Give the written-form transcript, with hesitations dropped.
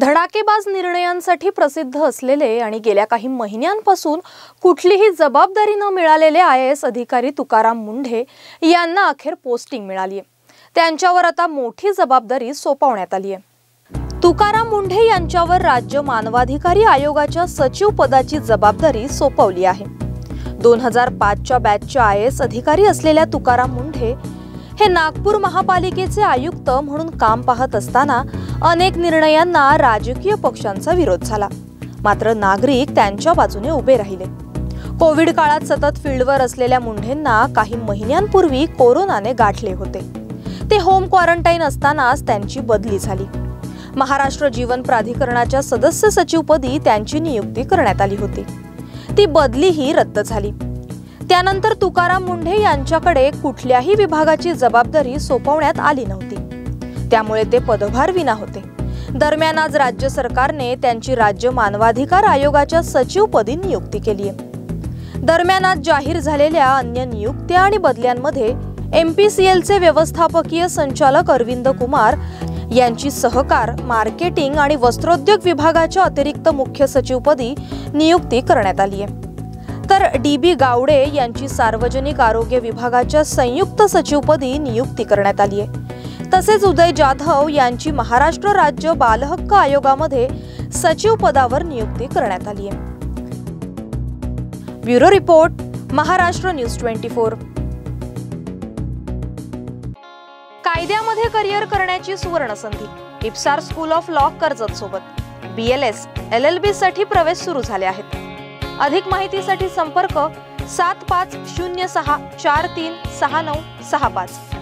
धडाकेबाज निर्णयांसाठी प्रसिद्ध असलेले आणि गेल्या काही महिन्यांपासून कुठलीही जबाबदारी न मिळालेले IAS अधिकारी तुकाराम मुंढे यांना अखेर पोस्टिंग मिळाली आहे। त्यांच्यावर आता मोठी जबाबदारी सोपवण्यात आली आहे। तुकाराम मुंढे यांच्यावर राज्य मानवाधिकारी आयोगाच्या सचिव पदाची जबाबदारी सोपवली आहे। 2005च्या बॅचचे IAS अधिकारी असलेल्या तुकाराम मुंढे हे नागपूर महापालिकेचे आयुक्त म्हणून काम पाहत असताना अनेक निर्णयांना राजकीय पक्षांचा विरोध झाला, मात्र नागरिक त्यांच्या बाजूने उभे राहिले। कोविड काळात सतत फील्डवर असलेल्या मुंढेंना काही महिन्यांपूर्वी कोरोनाने गाठले होते। ते होम क्वारंटाईन असतानाच त्यांची बदली झाली। महाराष्ट्र जीवन प्राधिकरणाच्या सदस्य सचिवपदी त्यांची नियुक्ती करण्यात आली होती। ती बदलीही रद्द झाली। त्यानंतर तुकाराम मुंढे यांच्याकडे कुठल्याही विभागाची जबाबदारी सोपवण्यात आली नव्हती, त्यामुळे ते पदभार विना होते। दरम्यान आज राज्य सरकारने त्यांची राज्य मानवाधिकार आयोगाच्या सचिवपदी नियुक्ती केली आहे। दरम्यान आज जाहीर झालेल्या अन्य नियुक्त्या आणि बदल्यांमध्ये MPCLचे व्यवस्थापकीय संचालक अरविंद कुमार यांची सहकार, मार्केटिंग आणि वस्त्रोद्योग विभागाच्या अतिरिक्त मुख्य सचिवपदी नियुक्ती करण्यात आली आहे। तर DB गावडे यांची सार्वजनिक आरोग्य विभागाच्या संयुक्त सचिवपदी नियुक्ती करण्यात आली आहे। तसेच उदय जाधव यांची महाराष्ट्र राज्य बालहक्क आयोगामध्ये सचिव पदावर नियुक्ती करण्यात आली आहे। Bureau report, Maharashtra news 24। कायद्यामध्ये करिअर करण्याची सुवर्ण संधी। इप्सार स्कूल ऑफ लॉ कर्जत सोबत BLS, LLB साठी प्रवेश सुरू झाले आहेत। अधिक माहितीसाठी संपर्क 7506436965।